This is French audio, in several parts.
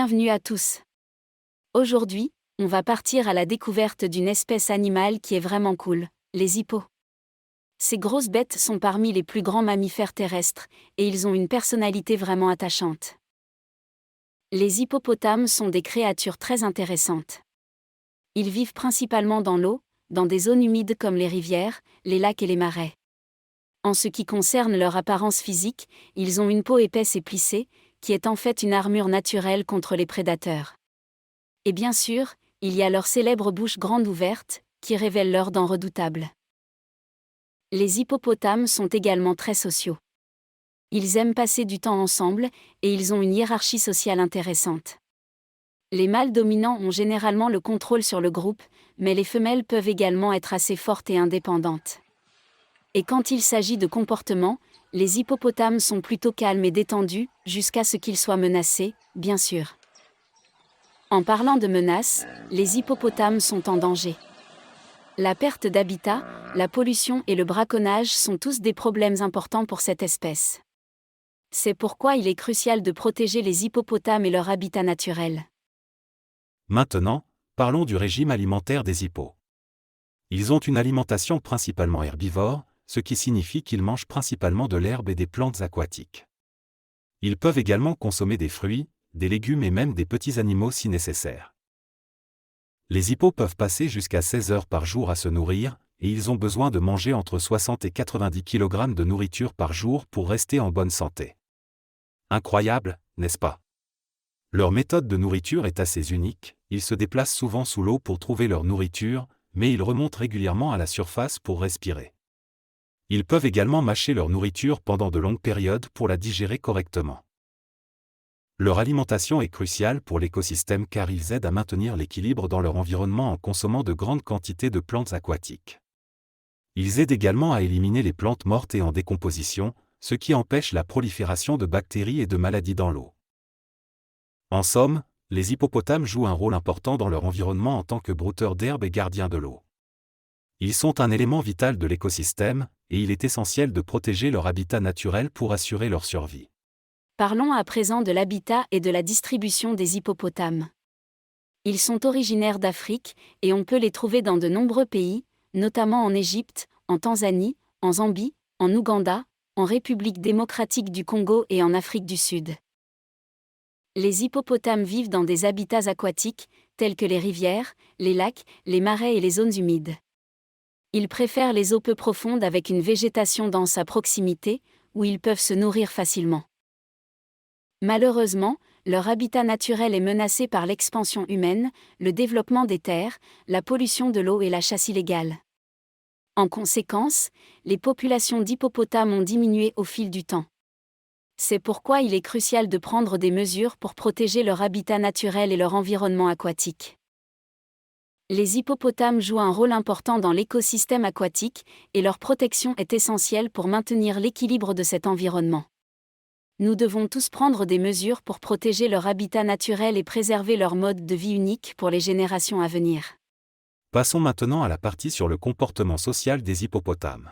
Bienvenue à tous. Aujourd'hui, on va partir à la découverte d'une espèce animale qui est vraiment cool, les hippos. Ces grosses bêtes sont parmi les plus grands mammifères terrestres, et ils ont une personnalité vraiment attachante. Les hippopotames sont des créatures très intéressantes. Ils vivent principalement dans l'eau, dans des zones humides comme les rivières, les lacs et les marais. En ce qui concerne leur apparence physique, ils ont une peau épaisse et plissée, qui est en fait une armure naturelle contre les prédateurs. Et bien sûr, il y a leur célèbre bouche grande ouverte, qui révèle leurs dents redoutables. Les hippopotames sont également très sociaux. Ils aiment passer du temps ensemble, et ils ont une hiérarchie sociale intéressante. Les mâles dominants ont généralement le contrôle sur le groupe, mais les femelles peuvent également être assez fortes et indépendantes. Et quand il s'agit de comportement, les hippopotames sont plutôt calmes et détendus, jusqu'à ce qu'ils soient menacés, bien sûr. En parlant de menaces, les hippopotames sont en danger. La perte d'habitat, la pollution et le braconnage sont tous des problèmes importants pour cette espèce. C'est pourquoi il est crucial de protéger les hippopotames et leur habitat naturel. Maintenant, parlons du régime alimentaire des hippos. Ils ont une alimentation principalement herbivore, ce qui signifie qu'ils mangent principalement de l'herbe et des plantes aquatiques. Ils peuvent également consommer des fruits, des légumes et même des petits animaux si nécessaire. Les hippos peuvent passer jusqu'à 16 heures par jour à se nourrir, et ils ont besoin de manger entre 60 et 90 kg de nourriture par jour pour rester en bonne santé. Incroyable, n'est-ce pas? Leur méthode de nourriture est assez unique, ils se déplacent souvent sous l'eau pour trouver leur nourriture, mais ils remontent régulièrement à la surface pour respirer. Ils peuvent également mâcher leur nourriture pendant de longues périodes pour la digérer correctement. Leur alimentation est cruciale pour l'écosystème car ils aident à maintenir l'équilibre dans leur environnement en consommant de grandes quantités de plantes aquatiques. Ils aident également à éliminer les plantes mortes et en décomposition, ce qui empêche la prolifération de bactéries et de maladies dans l'eau. En somme, les hippopotames jouent un rôle important dans leur environnement en tant que brouteurs d'herbe et gardiens de l'eau. Ils sont un élément vital de l'écosystème, et il est essentiel de protéger leur habitat naturel pour assurer leur survie. Parlons à présent de l'habitat et de la distribution des hippopotames. Ils sont originaires d'Afrique, et on peut les trouver dans de nombreux pays, notamment en Égypte, en Tanzanie, en Zambie, en Ouganda, en République démocratique du Congo et en Afrique du Sud. Les hippopotames vivent dans des habitats aquatiques, tels que les rivières, les lacs, les marais et les zones humides. Ils préfèrent les eaux peu profondes avec une végétation dense à proximité, où ils peuvent se nourrir facilement. Malheureusement, leur habitat naturel est menacé par l'expansion humaine, le développement des terres, la pollution de l'eau et la chasse illégale. En conséquence, les populations d'hippopotames ont diminué au fil du temps. C'est pourquoi il est crucial de prendre des mesures pour protéger leur habitat naturel et leur environnement aquatique. Les hippopotames jouent un rôle important dans l'écosystème aquatique, et leur protection est essentielle pour maintenir l'équilibre de cet environnement. Nous devons tous prendre des mesures pour protéger leur habitat naturel et préserver leur mode de vie unique pour les générations à venir. Passons maintenant à la partie sur le comportement social des hippopotames.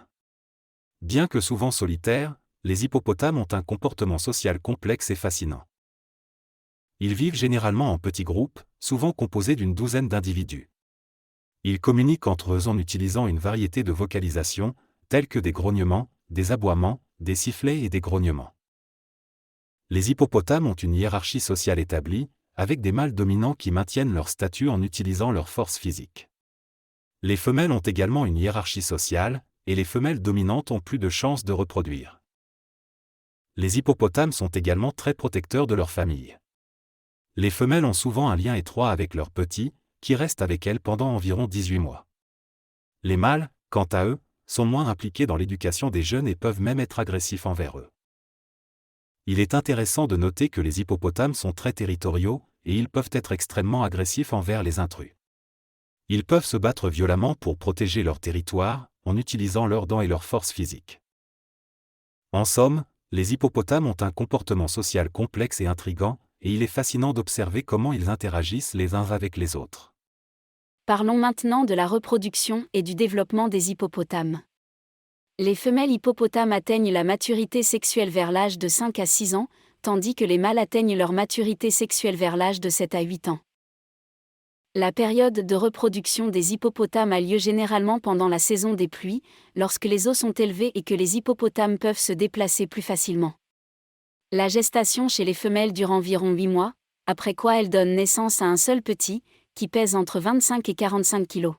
Bien que souvent solitaires, les hippopotames ont un comportement social complexe et fascinant. Ils vivent généralement en petits groupes, souvent composés d'une douzaine d'individus. Ils communiquent entre eux en utilisant une variété de vocalisations, telles que des grognements, des aboiements, des sifflets et des grognements. Les hippopotames ont une hiérarchie sociale établie, avec des mâles dominants qui maintiennent leur statut en utilisant leur force physique. Les femelles ont également une hiérarchie sociale, et les femelles dominantes ont plus de chances de reproduire. Les hippopotames sont également très protecteurs de leur famille. Les femelles ont souvent un lien étroit avec leurs petits, qui restent avec elles pendant environ 18 mois. Les mâles, quant à eux, sont moins impliqués dans l'éducation des jeunes et peuvent même être agressifs envers eux. Il est intéressant de noter que les hippopotames sont très territoriaux, et ils peuvent être extrêmement agressifs envers les intrus. Ils peuvent se battre violemment pour protéger leur territoire, en utilisant leurs dents et leur force physique. En somme, les hippopotames ont un comportement social complexe et intrigant, et il est fascinant d'observer comment ils interagissent les uns avec les autres. Parlons maintenant de la reproduction et du développement des hippopotames. Les femelles hippopotames atteignent la maturité sexuelle vers l'âge de 5 à 6 ans, tandis que les mâles atteignent leur maturité sexuelle vers l'âge de 7 à 8 ans. La période de reproduction des hippopotames a lieu généralement pendant la saison des pluies, lorsque les eaux sont élevées et que les hippopotames peuvent se déplacer plus facilement. La gestation chez les femelles dure environ 8 mois, après quoi elles donnent naissance à un seul petit, qui pèse entre 25 et 45 kg.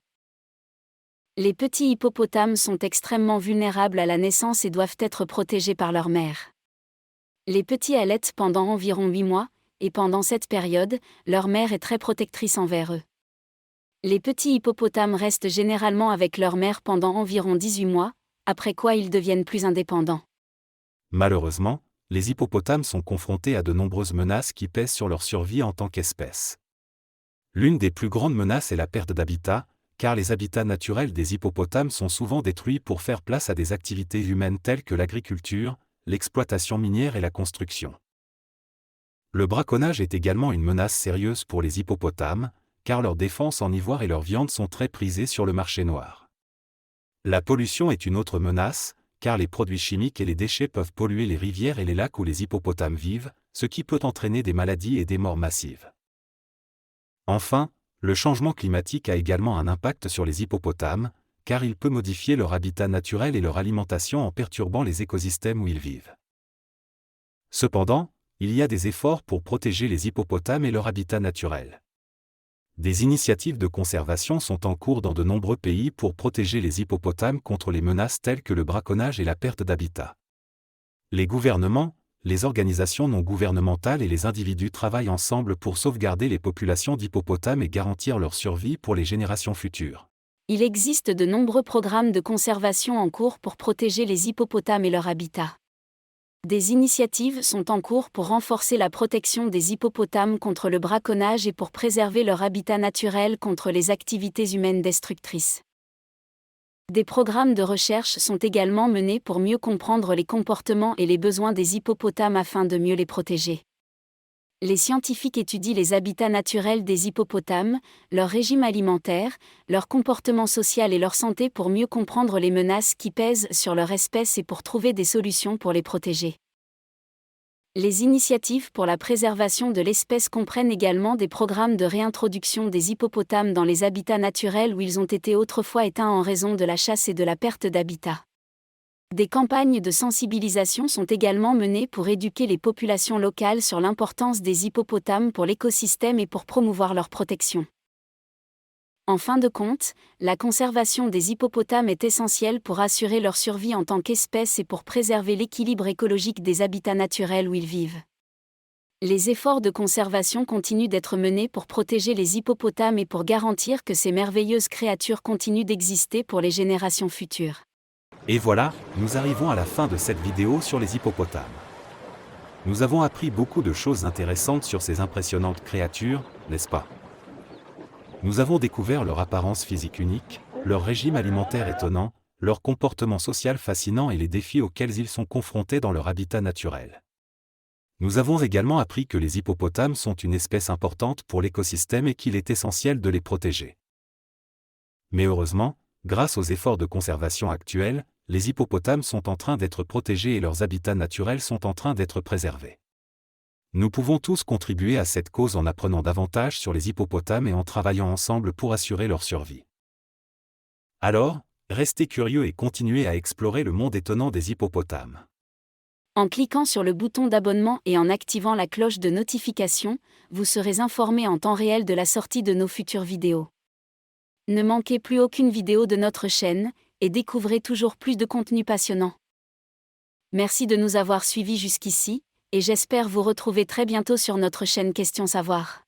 Les petits hippopotames sont extrêmement vulnérables à la naissance et doivent être protégés par leur mère. Les petits allaitent pendant environ 8 mois, et pendant cette période, leur mère est très protectrice envers eux. Les petits hippopotames restent généralement avec leur mère pendant environ 18 mois, après quoi ils deviennent plus indépendants. Malheureusement, les hippopotames sont confrontés à de nombreuses menaces qui pèsent sur leur survie en tant qu'espèce. L'une des plus grandes menaces est la perte d'habitat, car les habitats naturels des hippopotames sont souvent détruits pour faire place à des activités humaines telles que l'agriculture, l'exploitation minière et la construction. Le braconnage est également une menace sérieuse pour les hippopotames, car leur défense en ivoire et leur viande sont très prisées sur le marché noir. La pollution est une autre menace, car les produits chimiques et les déchets peuvent polluer les rivières et les lacs où les hippopotames vivent, ce qui peut entraîner des maladies et des morts massives. Enfin, le changement climatique a également un impact sur les hippopotames, car il peut modifier leur habitat naturel et leur alimentation en perturbant les écosystèmes où ils vivent. Cependant, il y a des efforts pour protéger les hippopotames et leur habitat naturel. Des initiatives de conservation sont en cours dans de nombreux pays pour protéger les hippopotames contre les menaces telles que le braconnage et la perte d'habitat. Les gouvernements, les organisations non gouvernementales et les individus travaillent ensemble pour sauvegarder les populations d'hippopotames et garantir leur survie pour les générations futures. Il existe de nombreux programmes de conservation en cours pour protéger les hippopotames et leur habitat. Des initiatives sont en cours pour renforcer la protection des hippopotames contre le braconnage et pour préserver leur habitat naturel contre les activités humaines destructrices. Des programmes de recherche sont également menés pour mieux comprendre les comportements et les besoins des hippopotames afin de mieux les protéger. Les scientifiques étudient les habitats naturels des hippopotames, leur régime alimentaire, leur comportement social et leur santé pour mieux comprendre les menaces qui pèsent sur leur espèce et pour trouver des solutions pour les protéger. Les initiatives pour la préservation de l'espèce comprennent également des programmes de réintroduction des hippopotames dans les habitats naturels où ils ont été autrefois éteints en raison de la chasse et de la perte d'habitat. Des campagnes de sensibilisation sont également menées pour éduquer les populations locales sur l'importance des hippopotames pour l'écosystème et pour promouvoir leur protection. En fin de compte, la conservation des hippopotames est essentielle pour assurer leur survie en tant qu'espèce et pour préserver l'équilibre écologique des habitats naturels où ils vivent. Les efforts de conservation continuent d'être menés pour protéger les hippopotames et pour garantir que ces merveilleuses créatures continuent d'exister pour les générations futures. Et voilà, nous arrivons à la fin de cette vidéo sur les hippopotames. Nous avons appris beaucoup de choses intéressantes sur ces impressionnantes créatures, n'est-ce pas? Nous avons découvert leur apparence physique unique, leur régime alimentaire étonnant, leur comportement social fascinant et les défis auxquels ils sont confrontés dans leur habitat naturel. Nous avons également appris que les hippopotames sont une espèce importante pour l'écosystème et qu'il est essentiel de les protéger. Mais heureusement, grâce aux efforts de conservation actuels, les hippopotames sont en train d'être protégés et leurs habitats naturels sont en train d'être préservés. Nous pouvons tous contribuer à cette cause en apprenant davantage sur les hippopotames et en travaillant ensemble pour assurer leur survie. Alors, restez curieux et continuez à explorer le monde étonnant des hippopotames. En cliquant sur le bouton d'abonnement et en activant la cloche de notification, vous serez informé en temps réel de la sortie de nos futures vidéos. Ne manquez plus aucune vidéo de notre chaîne, et découvrez toujours plus de contenu passionnant. Merci de nous avoir suivis jusqu'ici, et j'espère vous retrouver très bientôt sur notre chaîne Questions Savoir.